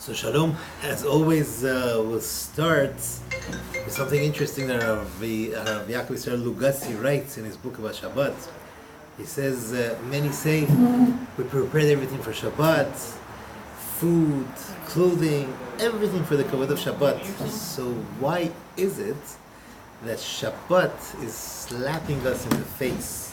So Shalom, as always, we'll start with something interesting that Rav Yaakov Yisrael Lugassi writes in his book about Shabbat. He says, many say we prepared everything for Shabbat, food, clothing, everything for the kavod of Shabbat. So why is it that Shabbat is slapping us in the face?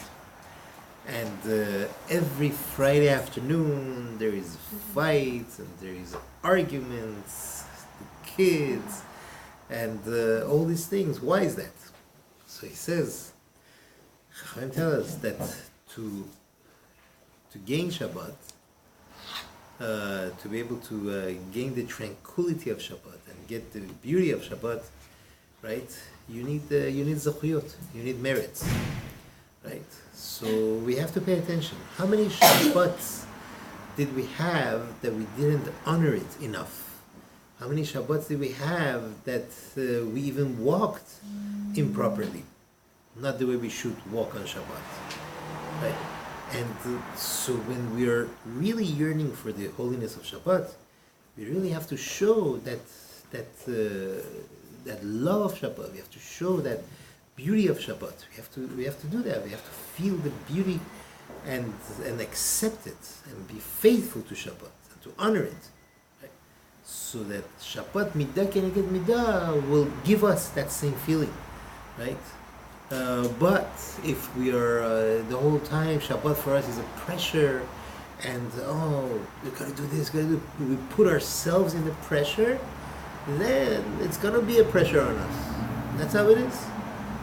And every Friday afternoon there is fights and there is arguments, the kids, and all these things. Why is that? So he says, Chachamim tell us that to gain Shabbat, to be able to gain the tranquility of Shabbat and get the beauty of Shabbat, right? You need zachuyot, you need merits, right? So we have to pay attention. How many Shabbats did we have that we didn't honor it enough? How many Shabbats did we have that we even walked improperly? Not the way we should walk on Shabbat, right? And so when we are really yearning for the holiness of Shabbat, we really have to show that love of Shabbat. We have to show that beauty of Shabbat. We have to do that. We have to feel the beauty and accept it and be faithful to Shabbat and to honor it, right? So that Shabbat midah keneged midah will give us that same feeling, right? But if we are the whole time Shabbat for us is a pressure, and we gotta do this, we put ourselves in the pressure, then it's gonna be a pressure on us. That's how it is.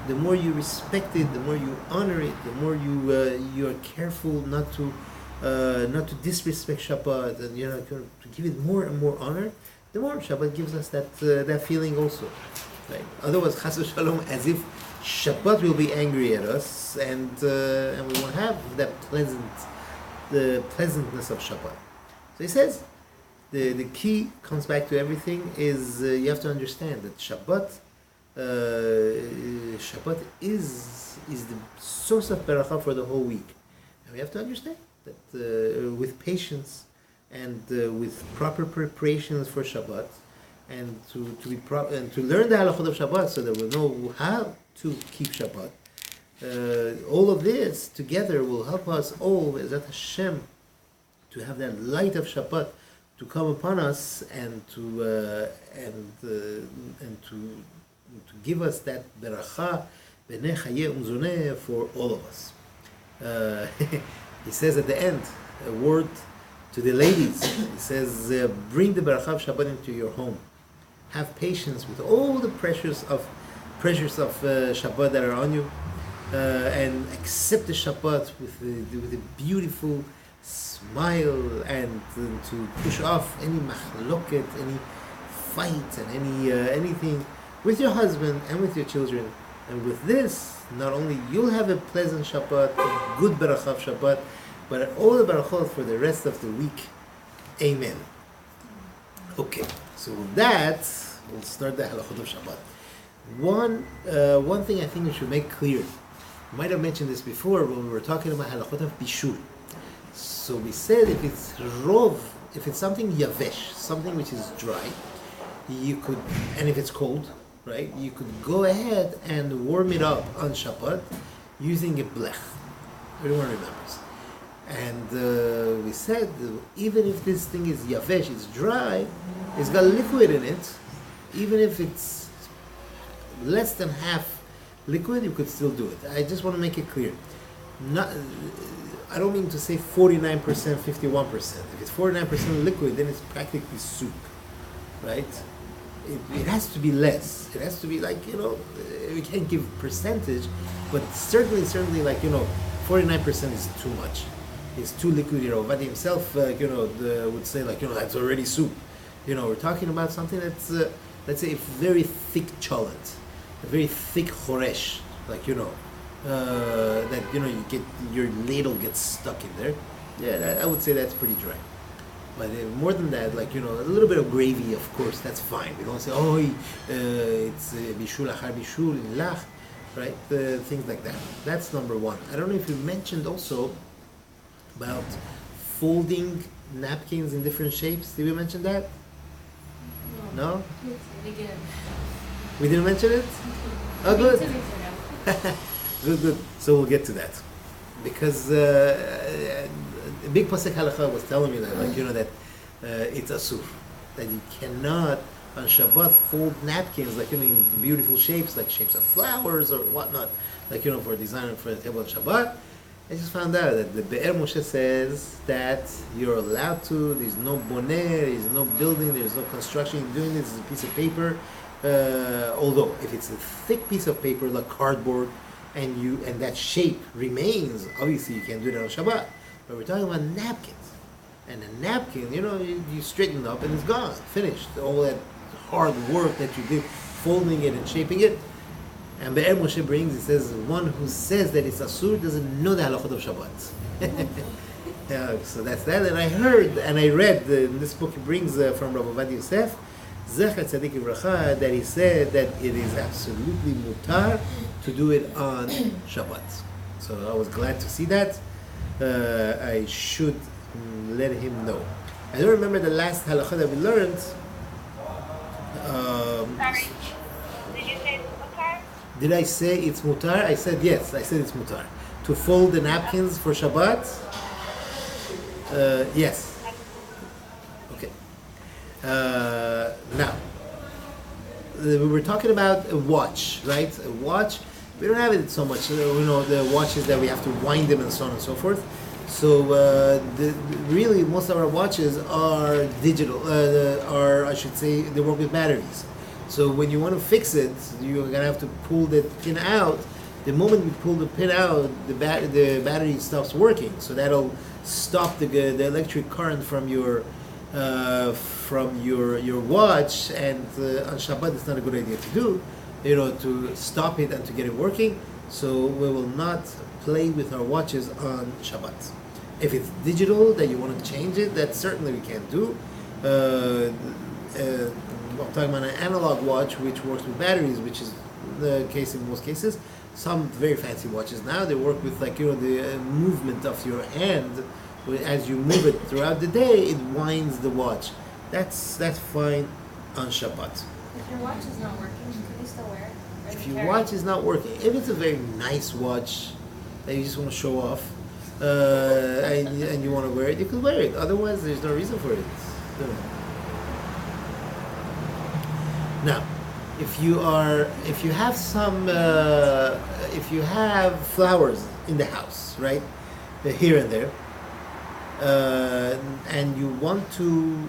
The more you respect it, the more you honor it, the more you are careful not to disrespect Shabbat, and to give it more and more honor, the more Shabbat gives us that feeling also, right? Otherwise, chas v'shalom, as if Shabbat will be angry at us, and we won't have that the pleasantness of Shabbat. So he says the key comes back to everything is you have to understand that Shabbat is the source of beracha for the whole week, and we have to understand that with patience and with proper preparations for Shabbat, and to learn the halachot of Shabbat, so that we'll know how to keep Shabbat. All of this together will help us all, Be'ezrat Hashem, to have that light of Shabbat to come upon us and to give us that beracha, boneh umzoneh, for all of us. He says at the end, a word to the ladies. He says, bring the beracha of Shabbat into your home. Have patience with all the pressures of Shabbat that are on you, and accept the Shabbat with a beautiful smile, and to push off any machloket, any fight, and anything with your husband and with your children. And with this, not only you'll have a pleasant Shabbat, a good beracha of Shabbat, but all the berachot for the rest of the week. Amen. Okay, so with that, we'll start the halachot of Shabbat. One thing I think we should make clear. We might have mentioned this before when we were talking about halachot of bishul. So we said if it's rov, if it's something yavesh, something which is dry, you could, and if it's cold, right, you could go ahead and warm it up on Shabbat using a blech. Everyone remembers. And we said even if this thing is yavesh, it's dry, it's got liquid in it, even if it's less than half liquid, you could still do it. I just want to make it clear. I don't mean to say 49%, 51%. If it's 49% liquid, then it's practically soup, right? It has to be less. It has to be like, we can't give percentage, but certainly 49% is too much. It's too liquid. Vadi himself, would say that's already soup. We're talking about something that's, let's say, a very thick cholet, a very thick choresh, that you get your ladle gets stuck in there. Yeah, I would say that's pretty dry. But more than that, a little bit of gravy, of course, that's fine. We don't say, it's bishul achar bishul in lach, right? Things like that. That's number one. I don't know if you mentioned also about folding napkins in different shapes. Did we mention that? No? Again. We didn't mention it? Oh, good. Good. So we'll get to that. Because Big Pasek Halacha was telling me that, that it's asur. That you cannot, on Shabbat, fold napkins, in beautiful shapes, like shapes of flowers or whatnot, for design for the table on Shabbat. I just found out that the Be'er Moshe says that you're allowed to, there's no boneh, there's no building, there's no construction, you're doing this as a piece of paper. Although, if it's a thick piece of paper like cardboard, and that shape remains, obviously you can't do that on Shabbat. But we're talking about napkins. And a napkin, you straighten it up and it's gone, finished. All that hard work that you did, folding it and shaping it. And Be'er Moshe brings, it says, one who says that it's asur doesn't know the halachot of Shabbat. Yeah, so that's that. And I heard, and I read, in this book he brings from Rabbi Ovadia Yosef, Zecher Tzadik Yivracha, that he said that it is absolutely mutar to do it on Shabbat. So I was glad to see that. I should let him know. I don't remember the last halakha that we learned. Sorry, did you say it's mutar? Did I say it's mutar? I said yes. I said it's mutar. To fold the napkins for Shabbat? Yes. Okay. Now, we were talking about a watch, right? A watch. We don't have it so much. The watches that we have to wind them and so on and so forth. So really, most of our watches are digital, I should say, they work with batteries. So when you want to fix it, you're gonna have to pull the pin out. The moment you pull the pin out, the battery stops working. So that'll stop the electric current from your watch. And on Shabbat, it's not a good idea to do. To stop it and to get it working. So we will not play with our watches on Shabbat. If it's digital, that you want to change it, that certainly we can't do. I'm talking about an analog watch which works with batteries, which is the case in most cases. Some very fancy watches now, they work with the movement of your hand. As you move it throughout the day, it winds the watch. That's fine on Shabbat. If your watch is not working, can you still wear it? If your watch is not working, if it's a very nice watch that you just want to show off, and you want to wear it, you can wear it. Otherwise, there's no reason for it. Now, if you have flowers in the house, right, here and there, and you want to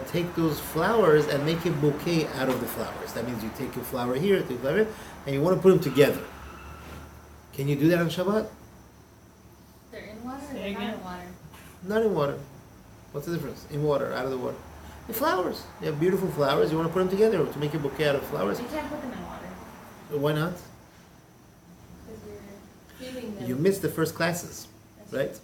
take those flowers and make a bouquet out of the flowers. That means you take a flower here, take a flower here, and you want to put them together. Can you do that on Shabbat? They're in water or they're not in water? Not in water. What's the difference? In water, out of the water. The flowers. You have beautiful flowers. You want to put them together to make a bouquet out of flowers. You can't put them in water. Why not? Because you're giving them. You missed the first classes, right?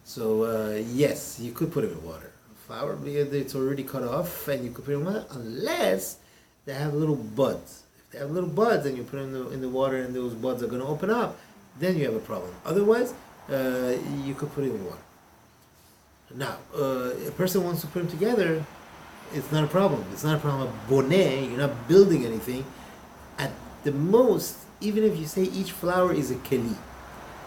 So yes, you could put it in water. Flower, it's already cut off, and you could put it in water unless they have little buds. If they have little buds, and you put them in the water, and those buds are going to open up, then you have a problem. Otherwise, you could put it in water. Now, a person wants to put them together. It's not a problem. It's not a problem of boneh. You're not building anything. At the most, even if you say each flower is a keli,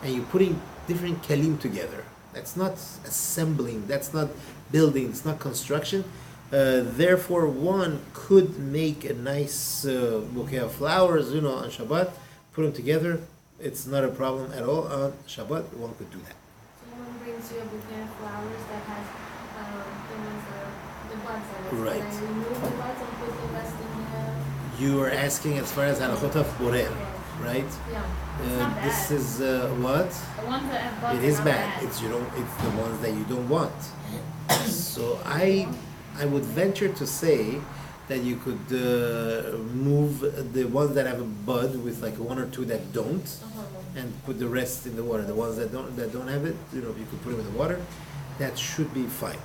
and you're putting different kelim together, that's not assembling, that's not building, it's not construction. Therefore, one could make a nice bouquet of flowers, on Shabbat, put them together. It's not a problem at all on Shabbat. One could do that. So one brings you a bouquet of flowers that has the buds on it. Right. And I remove the buds and put the rest in the... You are asking as far as halachot of boneh, right? Yeah. It's not bad. This is what? The ones that have buds It is are not bad. It's the ones that you don't want. So I would venture to say that you could move the ones that have a bud with one or two that don't, and put the rest in the water. The ones that don't have it, you could put them in the water. That should be fine.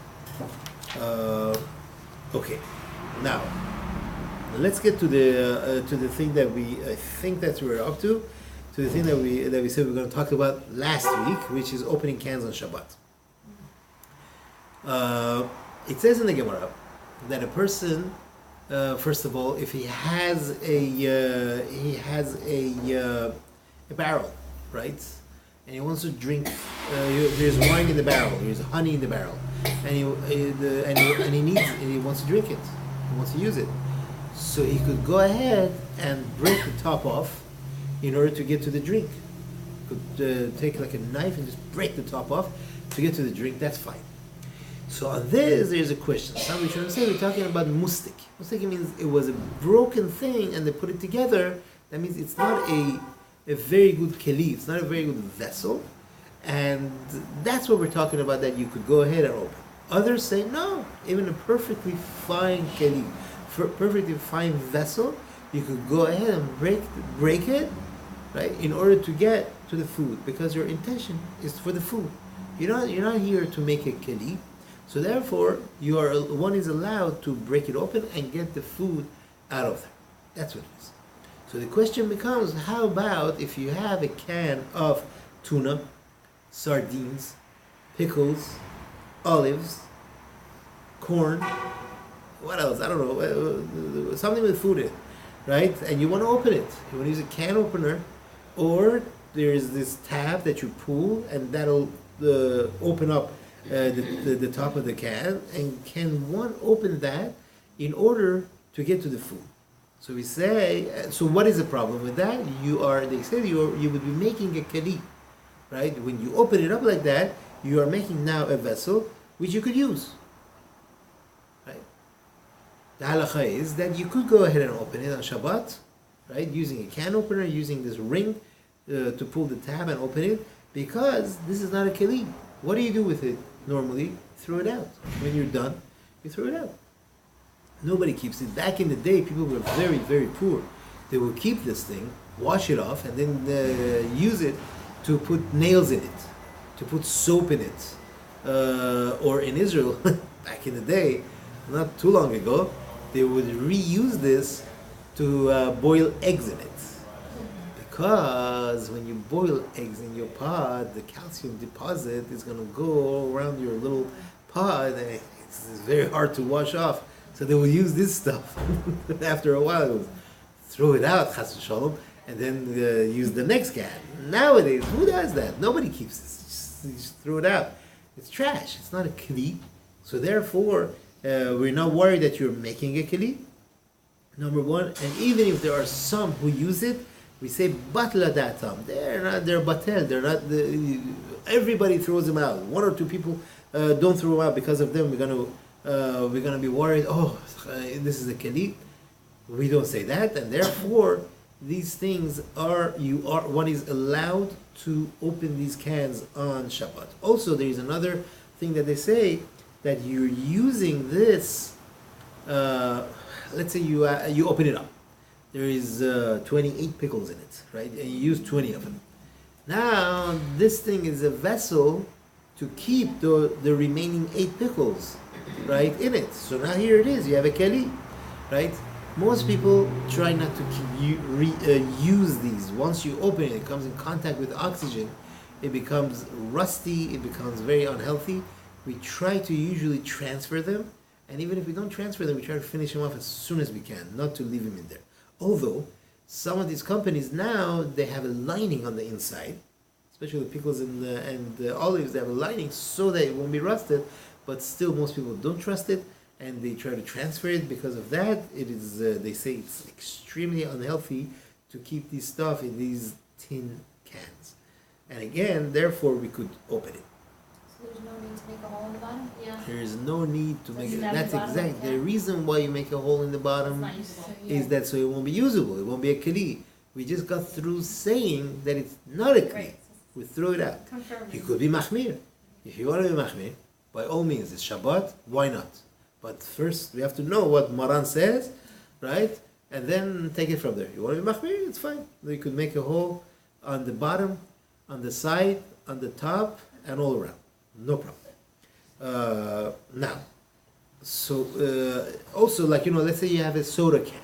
Okay. Now let's get to the thing that I think that we're up to the thing that we said we're going to talk about last week, which is opening cans on Shabbat. It says in the Gemara that a person First of all, if he has a barrel, right, and he wants to drink, there's wine in the barrel, there's honey in the barrel, and he wants to drink it, he wants to use it. So he could go ahead and break the top off in order to get to the drink. Could take like a knife and just break the top off to get to the drink. That's fine. So on this, there's a question. Some Rishonim say we're talking about mustik. Mustik means it was a broken thing and they put it together. That means it's not a very good keli. It's not a very good vessel, and that's what we're talking about. That you could go ahead and open. Others say no. Even a perfectly fine keli, perfectly fine vessel, you could go ahead and break it, right, in order to get to the food, because your intention is for the food. You're not here to make a keli, so therefore one is allowed to break it open and get the food out of there. That's what it is. So the question becomes, how about if you have a can of tuna, sardines, pickles, olives, corn, what else? I don't know, something with food in it, right? And you want to open it. You want to use a can opener, or there's this tab that you pull, and that'll open up the top of the can. And can one open that in order to get to the food? So we say, so what is the problem with that? They say you would be making a keli, right? When you open it up like that, you are making now a vessel which you could use. The halacha is that you could go ahead and open it on Shabbat, right? Using a can opener, using this ring to pull the tab and open it, because this is not a keli. What do you do with it normally? Throw it out. When you're done, you throw it out. Nobody keeps it. Back in the day, people were very, very poor. They would keep this thing, wash it off, and then use it to put nails in it, to put soap in it. Or in Israel, back in the day, not too long ago, they would reuse this to boil eggs in it. Because when you boil eggs in your pot, the calcium deposit is going to go around your little pot, and it's very hard to wash off. So they will use this stuff. After a while, it will throw it out, chas v'shalom, and then use the next can. Nowadays, who does that? Nobody keeps this. You just throw it out. It's trash. It's not a kli. So therefore, we're not worried that you're making a keli, number one. And even if there are some who use it, we say batla datam. They're batel. They're not. Everybody throws them out. One or two people don't throw them out because of them. We're gonna be worried. Oh, this is a keli. We don't say that, and therefore these things one is allowed to open these cans on Shabbat. Also, there is another thing that they say, that you're using this, let's say you open it up. There is 28 pickles in it, right? And you use 20 of them. Now, this thing is a vessel to keep the remaining 8 pickles, right, in it. So now here it is, you have a keli, right? Most people try not to use these. Once you open it, it comes in contact with oxygen, it becomes rusty, it becomes very unhealthy. We try to usually transfer them, and even if we don't transfer them, we try to finish them off as soon as we can, not to leave them in there. Although, some of these companies now, they have a lining on the inside, especially the pickles and the olives, they have a lining so that it won't be rusted, but still most people don't trust it, and they try to transfer it. Because of that, it is, they say it's extremely unhealthy to keep this stuff in these tin cans. And again, therefore, we could open it. There's no need to make a hole in the bottom? Yeah. There is no need to make it. That's bottom, exactly yeah. the reason why you make a hole in the bottom, It's not useful. is that so it won't be usable. It won't be a keli. We just got through saying that it's not a keli. Right. We throw it out. Confirming. You could be machmir. If you want to be machmir, by all means, it's Shabbat. Why not? But first, we have to know what Maran says, right? And then take it from there. You want to be machmir? It's fine. You could make a hole on the bottom, on the side, on the top, and all around. No problem. Now, so also, like, let's say you have a soda can,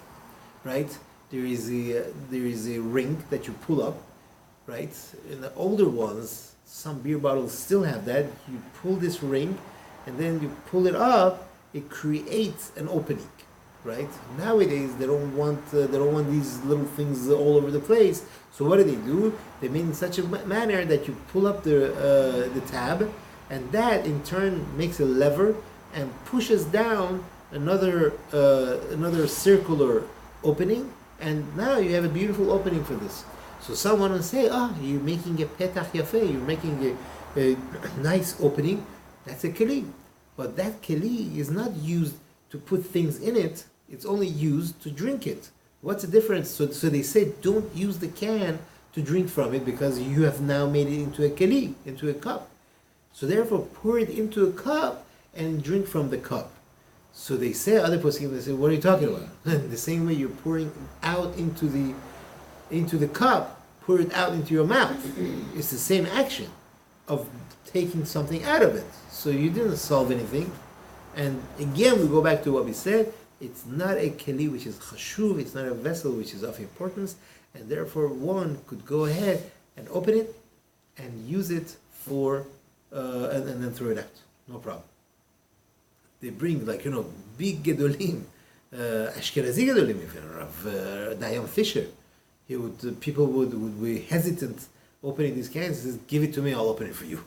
right? There is a ring that you pull up, right? In the older ones, some beer bottles still have that. You pull this ring, and then you pull it up. It creates an opening, right? Nowadays they don't want these little things all over the place. So what do? They make in such a manner that you pull up the tab, and that in turn makes a lever and pushes down another circular opening, and now you have a beautiful opening for this. So someone will say, you're making a petach yafeh, you're making a nice opening. That's a keli. But that keli is not used to put things in it, it's only used to drink it. What's the difference? So they say don't use the can to drink from it because you have now made it into a keli, into a cup. So therefore pour it into a cup and drink from the cup. So they say, other poskim, they say, what are you talking about? The same way you're pouring out into the cup, pour it out into your mouth. It's the same action of taking something out of it. So you didn't solve anything. And again, we go back to what we said. It's not a keli which is chashuv. It's not a vessel which is of importance. And therefore, one could go ahead and open it and use it for, and then throw it out. No problem. They bring big gedolim, Ashkenazi gedolim, even Rav Dayan Fisher. People would be hesitant opening these cans. He says, "Give it to me, I'll open it for you."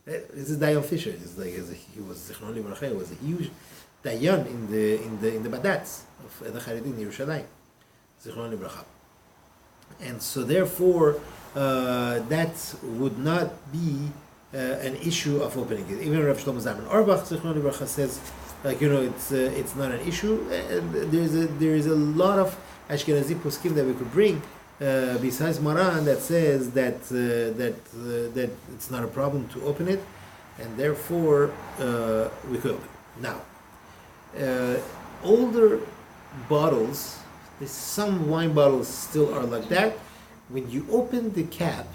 This is Dayan Fisher. He was Zichron Libracha. He was a huge Dayan in the Badatz of the Charedim in Yerushalayim. Zichron Libracha. And so therefore, that would not be an issue of opening it. Even Rav Shlomo Zalman Auerbach, Zichron Libracha, says, it's not an issue. And there is a lot of Ashkenazi poskim that we could bring besides Maran that says that it's not a problem to open it, and therefore we could open it. Now, older bottles, some wine bottles still are like that. When you open the cap,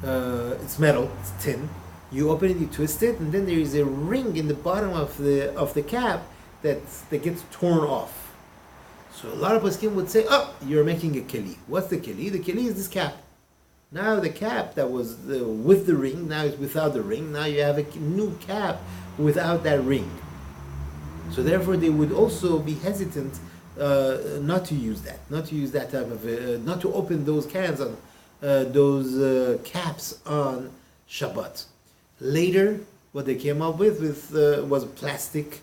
it's metal, it's tin. You open it, you twist it, and then there is a ring in the bottom of the cap that gets torn off. So a lot of poskim would say, you're making a keli. What's the keli? The keli is this cap. Now the cap that was with the ring, now it's without the ring. Now you have a new cap without that ring. So therefore they would also be hesitant not to use that type of, not to open those cans on, those caps on Shabbat. Later, what they came up with was plastic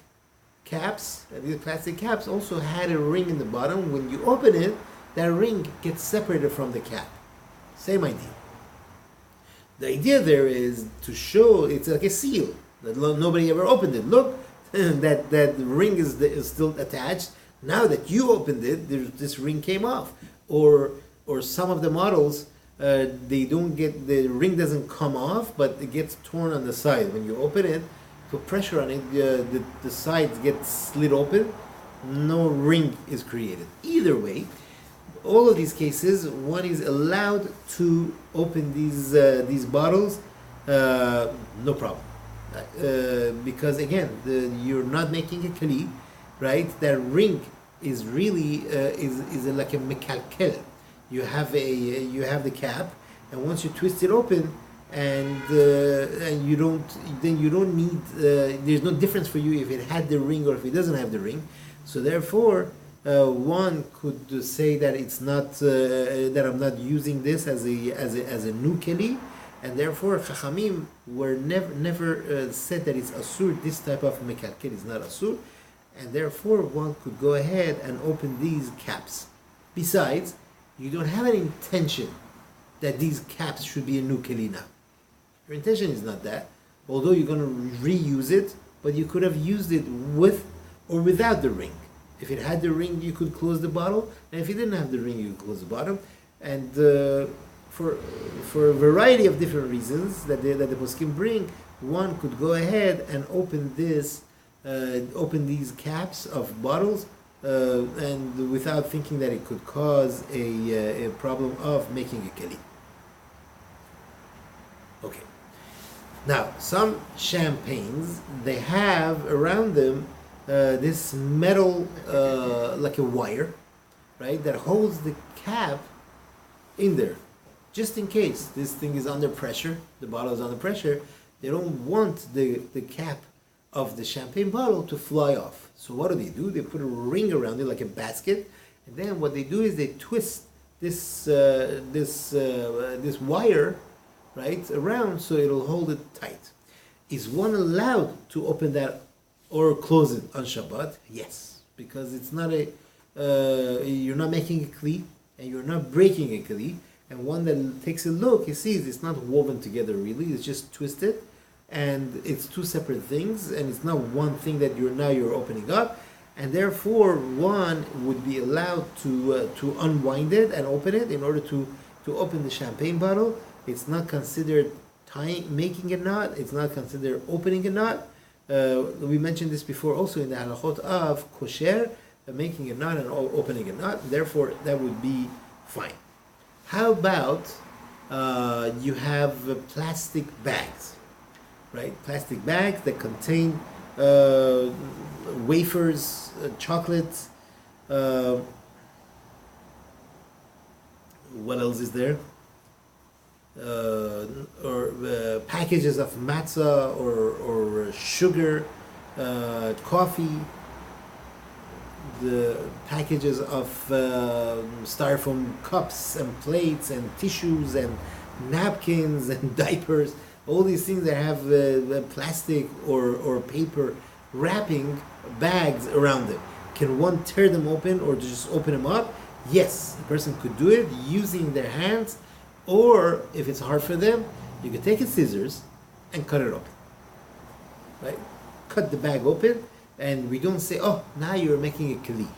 caps, and these plastic caps also had a ring in the bottom. When you open it, that ring gets separated from the cap. Same idea. The idea there is to show it's like a seal that nobody ever opened it. Look, that ring is still attached. Now that you opened it, this ring came off. Or some of the models, they don't get, the ring doesn't come off, but it gets torn on the side. When you open it, put pressure on it, the sides get slit open, no ring is created. Either way, all of these cases, one is allowed to open these bottles, no problem. Because again, you're not making a keli, right? That ring is really is like a mekalkel. You have the cap, and once you twist it open, and you don't need, there's no difference for you if it had the ring or if it doesn't have the ring. So therefore, one could say that it's not that I'm not using this as a new keli, and therefore Chachamim were never said that it's asur. This type of mekalkel is not asur, and therefore one could go ahead and open these caps. Besides, you don't have an intention that these caps should be a new keli now. Your intention is not that, although you're going to reuse it, but you could have used it with or without the ring. If it had the ring, you could close the bottle, and if it didn't have the ring, you could close the bottom. And for a variety of different reasons that the poskim bring, one could go ahead and open these caps of bottles, and without thinking that it could cause a problem of making a keli. Okay. Now, some champagnes, they have around them this metal, like a wire, right, that holds the cap in there. Just in case this thing is under pressure, the bottle is under pressure, they don't want the cap of the champagne bottle to fly off. So what do? They put a ring around it like a basket, and then what they do is they twist this wire, right, around so it'll hold it tight. Is one allowed to open that or close it on Shabbat? Yes, because it's not you're not making a kli and you're not breaking a kli. And one that takes a look, he sees it's not woven together really. It's just twisted, and it's two separate things, and it's not one thing that you're opening up. And therefore, one would be allowed to unwind it and open it in order to open the champagne bottle. It's not considered making a knot. It's not considered opening a knot. We mentioned this before also in the halachot of kosher, making a knot and opening a knot. Therefore, that would be fine. How about you have plastic bags, right? Plastic bags that contain wafers, chocolates. What else is there? Or packages of matzah or sugar, coffee. The packages of styrofoam cups and plates and tissues and napkins and diapers, all these things that have plastic or paper wrapping bags around them. Can one tear them open or just open them up? Yes, a person could do it using their hands, or if it's hard for them, you could take a scissors and cut it open. Right? Cut the bag open. And we don't say, oh, now you're making a kli.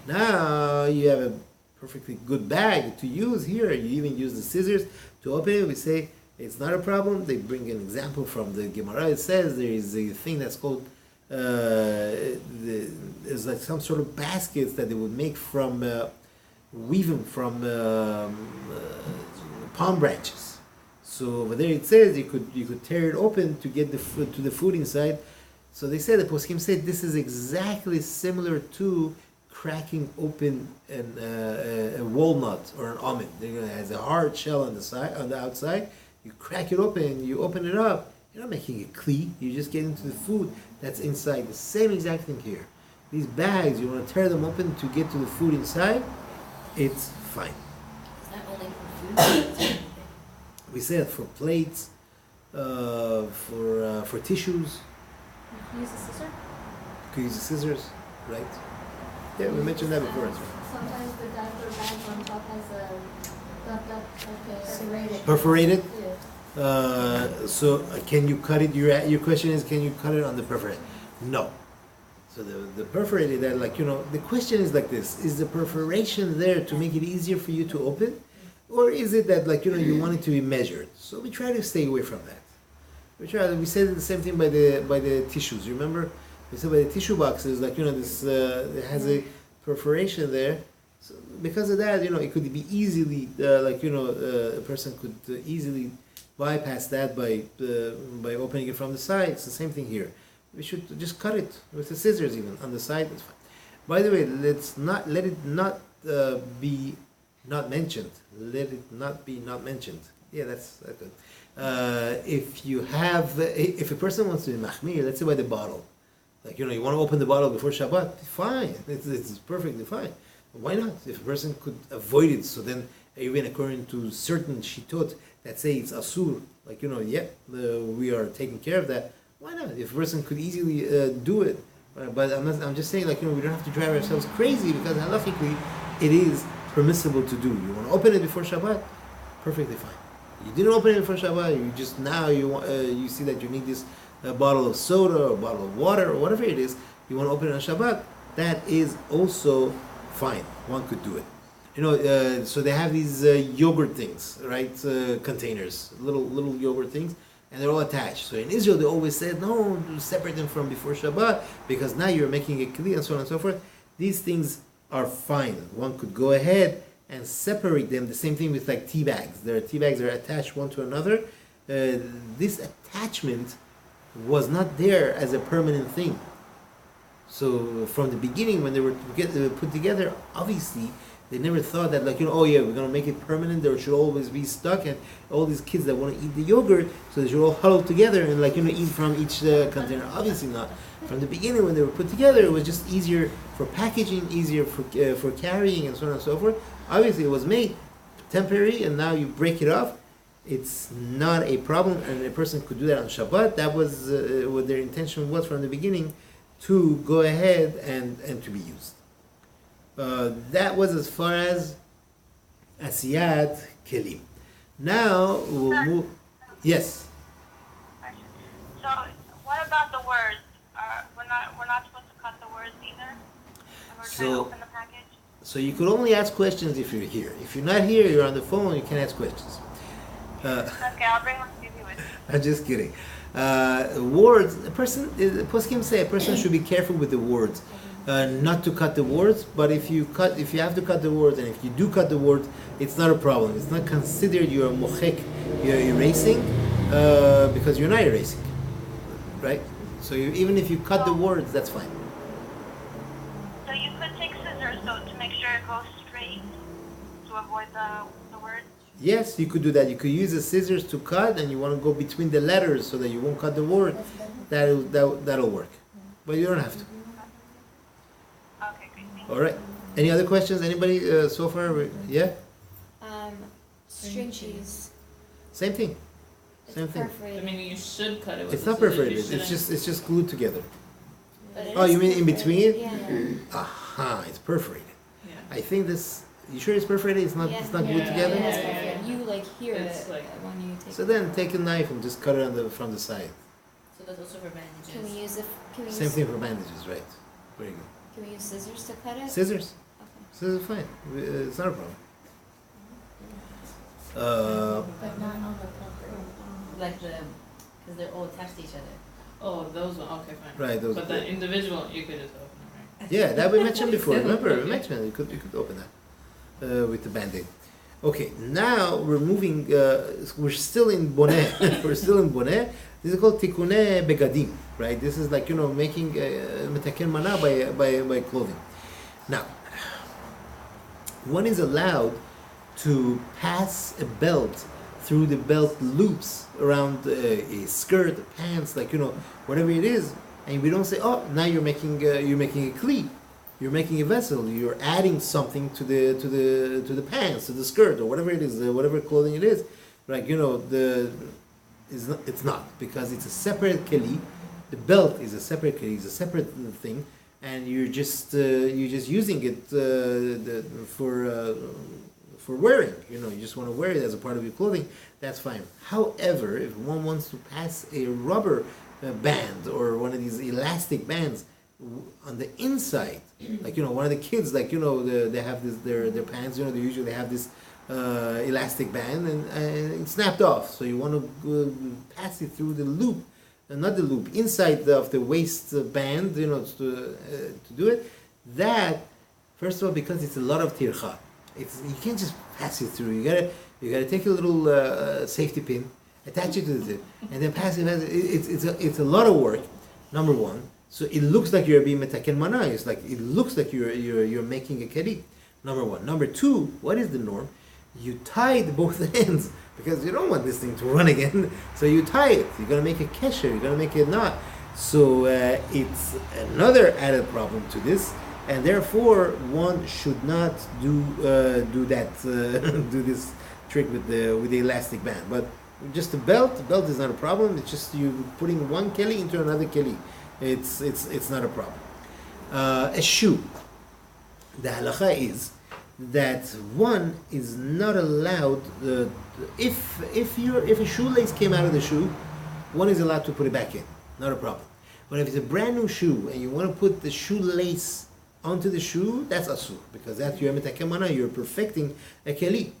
Now you have a perfectly good bag to use here. You even use the scissors to open it. We say it's not a problem. They bring an example from the Gemara. It says there is a thing that's called, it's like some sort of baskets that they would make from, weave them from palm branches. So over there it says you could tear it open to get the food inside. So they said, the poskim said, this is exactly similar to cracking open a walnut or an almond. It has a hard shell on the outside. You crack it open, you open it up. You're not making a kli. You just get into the food that's inside. The same exact thing here. These bags, you want to tear them open to get to the food inside. It's fine. Is that only for food? We said for plates, for tissues. You can use a scissor? You could use the scissors, right? Yeah, we mentioned that before as well. Sometimes the diaper bag on top has a serrated. Perforated? Yeah. So can you cut it? Your question is, can you cut it on the perforated? No. So the perforated, that the question is like this: is the perforation there to make it easier for you to open, or is it that you want it to be measured? So we try to stay away from that. We said the same thing by the tissues. You remember? We said by the tissue boxes, this it has a perforation there. So because of that, it could be easily a person could easily bypass that by opening it from the side. It's the same thing here. We should just cut it with the scissors even on the side. It's fine. By the way, let it not be not mentioned. Let it not be not mentioned. Yeah, that's good. If a person wants to be machmir, let's say by the bottle, you want to open the bottle before Shabbat, fine. It's perfectly fine. Why not? If a person could avoid it, so then even according to certain shitot that say it's asur, we are taking care of that. Why not? If a person could easily do it, but I'm just saying we don't have to drive ourselves crazy because halachically it is permissible to do. You want to open it before Shabbat, perfectly fine. You didn't open it before Shabbat. You just now you see that you need this bottle of soda or bottle of water or whatever it is. You want to open it on Shabbat. That is also fine. One could do it. So they have these yogurt things, right? Containers, little yogurt things, and they're all attached. So in Israel, they always said, no, separate them from before Shabbat because now you're making a kli and so on and so forth. These things are fine. One could go ahead and separate them. The same thing with tea bags. There are tea bags that are attached one to another. This attachment was not there as a permanent thing. So from the beginning, when they were put together, obviously They never thought that like, oh yeah, we're gonna make it permanent. There should always be stuck, and all these kids that want to eat the yogurt, so they should all huddle together and like eat from each container. Obviously not. From the beginning, when they were put together, it was just easier for packaging, easier for carrying, and so on and so forth. Obviously, it was made temporary, and now you break it off. It's not a problem, and a person could do that on Shabbat. That was what their intention was from the beginning, to go ahead and to be used. That was as far as Asiyat Kelim. Now we'll move. Yes. So, what about the words? We're not supposed to cut the words either. When we're trying to open the package. So you could only ask questions if you're here. If you're not here, you're on the phone. You can't ask questions. Okay, I'll bring my TV with me. I'm just kidding. Words. Poskim say a person should be careful with the words, not to cut the words. But if you have to cut the words, and if you do cut the words, it's not a problem. It's not considered you're mochek, you're erasing, because you're not erasing, right? So even if you cut the words, that's fine. So you could take scissors to make sure it goes straight to avoid the words. Yes, you could do that. You could use the scissors to cut, and you want to go between the letters so that you won't cut the word. That'll work, but you don't have to. Okay, great. Thank you. All right. Any other questions? Anybody so far? Yeah. String cheese. Same thing. It's Same thing. perforated. I mean, you should cut it with It's the not scissors, you perforated. shouldn't. It's just glued together. But it Oh, is you mean in perforated. between? Yeah. Aha! It's perforated. Yeah. I think this. You sure it's perforated? It's not. Yeah. It's not glued Yeah. together. It is Yeah. perforated. You hear It's it like- when you take So it. then take a knife and just cut it from the side. So that's also for bandages. Can we use Same thing for bandages, right? Very good. Can we use scissors to cut it? Scissors. Okay. Scissors, fine. It's not a problem. But not on the proper. Like because they're all attached to each other. Oh, those one. Okay, fine. Right. Those. But the individual, you could just open it, right? Yeah, that we mentioned before. Remember, we mentioned you could open that with the band-aid. Okay, now we're moving. We're still in boneh. We're still in boneh. This is called tikuneh begadim, right? This is like making metaken mana by clothing. Now, one is allowed to pass a belt through the belt loops around a skirt, pants, whatever it is, and we don't say, oh, now you're making a kli. You're making a vessel. You're adding something to the pants, to the skirt, or whatever it is, whatever clothing it is. Right? It's not, because it's a separate keli. The belt is a separate keli. It's a separate thing, and you're just using it for wearing. You just want to wear it as a part of your clothing. That's fine. However, if one wants to pass a rubber band or one of these elastic bands on the inside, one of the kids, they have this their pants, they usually have this elastic band, and it's snapped off, so you want to pass it through the loop, not the loop, inside of the waist band, to do it. That, first of all, because it's a lot of tircha, you can't just pass it through. You gotta take a little safety pin, attach it to the zip, and then pass it. It's a lot of work. Number one. So it looks like you're being metaken mana. It looks like you're making a keri. Number one. Number two, what is the norm? You tied both ends because you don't want this thing to run again. So you tie it. You're gonna make a kesher. You're gonna make a knot. So it's another added problem to this, and therefore one should not do that do this trick with the elastic band. But just the belt is not a problem. It's just you putting one keli into another keli. It's not a problem. A shoe. The halacha is that one is not allowed. If a shoelace came out of the shoe, one is allowed to put it back in. Not a problem. But if it's a brand new shoe and you want to put the shoelace onto the shoe, that's asur, because that's your metakemana. You're perfecting a keli,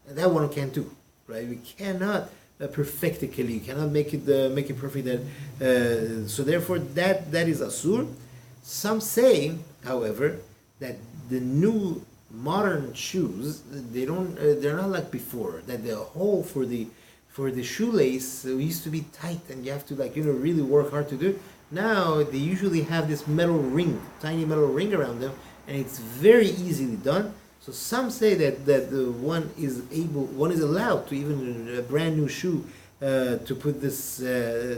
and that one can't do. Right? We cannot perfect the keli. You cannot make it perfect. So therefore, that is asur. Some say, however, that the new modern shoes, they're not like before. That the hole for the shoelace used to be tight, and you have to really work hard to do it. Now they usually have this metal ring, tiny metal ring around them, and it's very easily done. So some say that one is allowed to, even a brand new shoe, to put this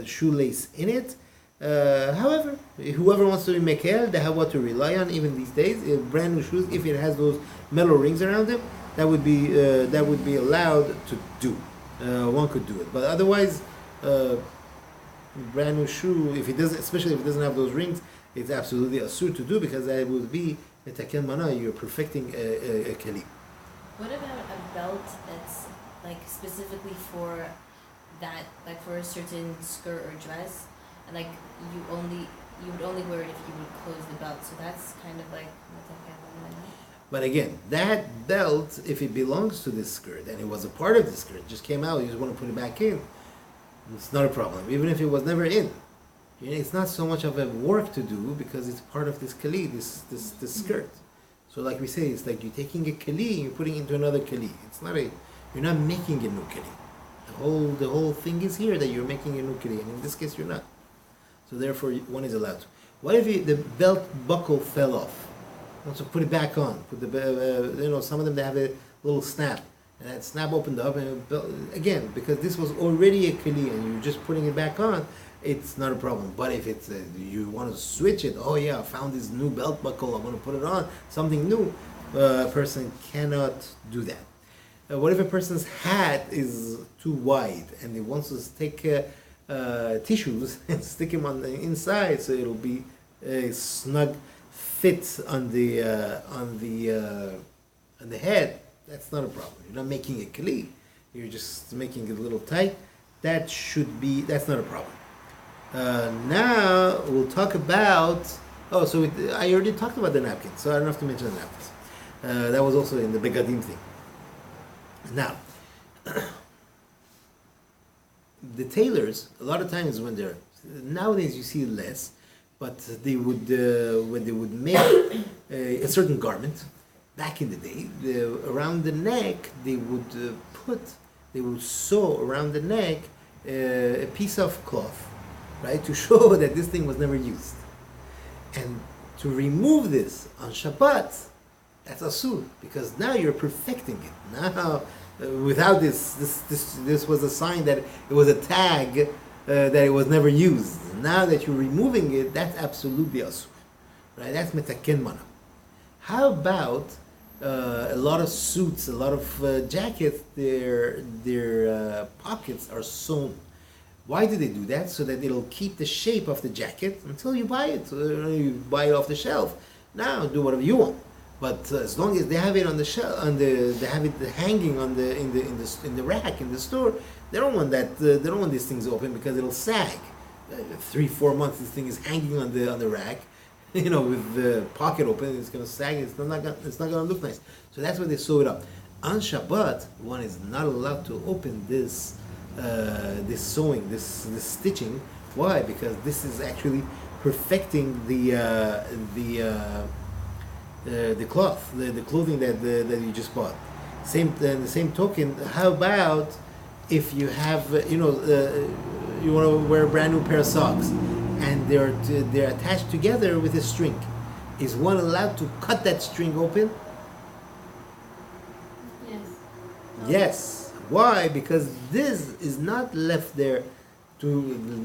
shoelace in it. However, whoever wants to be mekel, they have what to rely on even these days. Brand new shoes, if it has those metal rings around them, that would be allowed to do. One could do it, but otherwise, brand new shoe, if it doesn't, especially if it doesn't have those rings, it's absolutely asur to do, because that would be metaken mana. You're perfecting a keli. What about a belt that's like specifically for that, like for a certain skirt or dress, and like you would only wear it if you would close the belt, so that's kind of like But again, that belt, if it belongs to this skirt and it was a part of the skirt, just came out, you just want to put it back in, it's not a problem. Even if it was never in, it's not so much of a work to do, because it's part of this keli, this skirt. So like we say, it's like you're taking a keli and you're putting it into another keli. It's not you're not making a new keli. The whole thing is here that you're making a new keli, and in this case you're not. So therefore one is allowed to. What if the belt buckle fell off? So put it back on. Put the some of them, they have a little snap, and that snap opened up, and again, because this was already a keli and you're just putting it back on, it's not a problem. But if it's you want to switch it, oh yeah, I found this new belt buckle, I'm going to put it on, something new, a person cannot do that. What if a person's hat is too wide and he wants to take tissues and stick them on the inside, so it'll be a snug fit on the head? That's not a problem. You're not making a keli, you're just making it a little tight. That's not a problem. Now we'll talk about. I already talked about the napkins, so I don't have to mention the napkins. That was also in the begadim thing. Now, the tailors, a lot of times nowadays you see less, but they would when they would make a certain garment, back in the day, around the neck they would sew around the neck a piece of cloth, right, to show that this thing was never used. And to remove this on Shabbat, that's asur, because now you're perfecting it. Now, without this was a sign that it was a tag that it was never used. Now that you're removing it, that's absolutely asur, right? That's metaken mana. How about a lot of suits, a lot of jackets, their pockets are sewn. Why do they do that? So that it'll keep the shape of the jacket until you buy it. You buy it off the shelf. Now do whatever you want. But as long as they have it on the shelf, they have it hanging in the rack in the store, they don't want that. They don't want these things open, because it'll sag. 3-4 months this thing is hanging on the rack. With the pocket open, it's gonna sag. It's not gonna look nice. So that's why they sew it up. On Shabbat, one is not allowed to open this sewing, this stitching. Why? Because this is actually perfecting the cloth, the clothing that you just bought. The same token. How about if you have you want to wear a brand new pair of socks, and they're attached together with a string? Is one allowed to cut that string open? Yes. Yes. Why? Because this is not left there to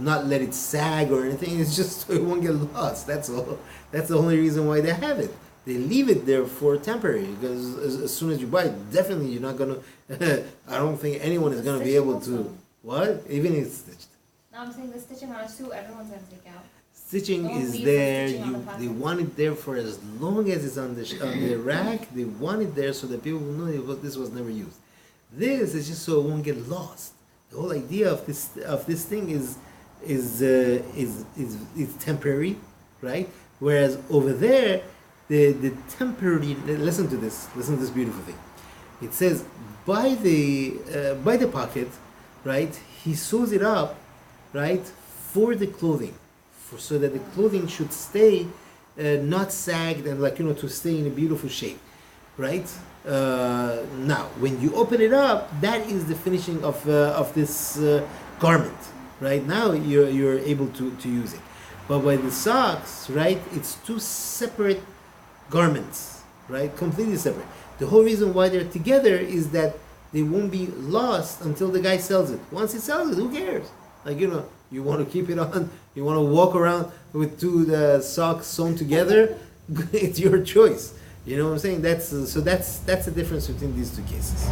not let it sag or anything. It's just so it won't get lost. That's all. That's the only reason why they have it. They leave it there for temporary, because as soon as you buy it, definitely you're not gonna. I don't think anyone is gonna be able to. What? Even if it's stitched. No, I'm saying the stitching on a suit, everyone's gonna take out. Stitching is there. They want it there for as long as it's on the rack. They want it there so that people will know this was never used. This is just so it won't get lost. The whole idea of this thing is temporary, right? Whereas over there, the temporary. Listen to this beautiful thing. It says by the pocket, right? He sews it up, right, for the clothing, so that the clothing should stay not sagged and to stay in a beautiful shape, right? Now, when you open it up, that is the finishing of this garment, right? Now you're able to use it. But by the socks, right, it's two separate garments, right? Completely separate. The whole reason why they're together is that they won't be lost until the guy sells it. Once he sells it, who cares? Like, you want to keep it on, you want to walk around with two socks sewn together, it's your choice. You know what I'm saying? That's the difference between these two cases.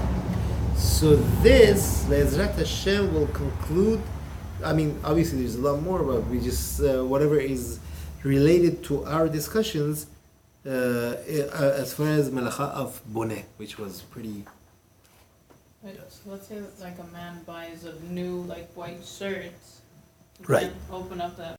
So this, Le'ezrat Hashem, will conclude. I mean, obviously there's a lot more, but we just, whatever is related to our discussions, as far as Melacha of boneh, which was pretty... Right, so let's say like a man buys a new like white shirt. Right. Then open up that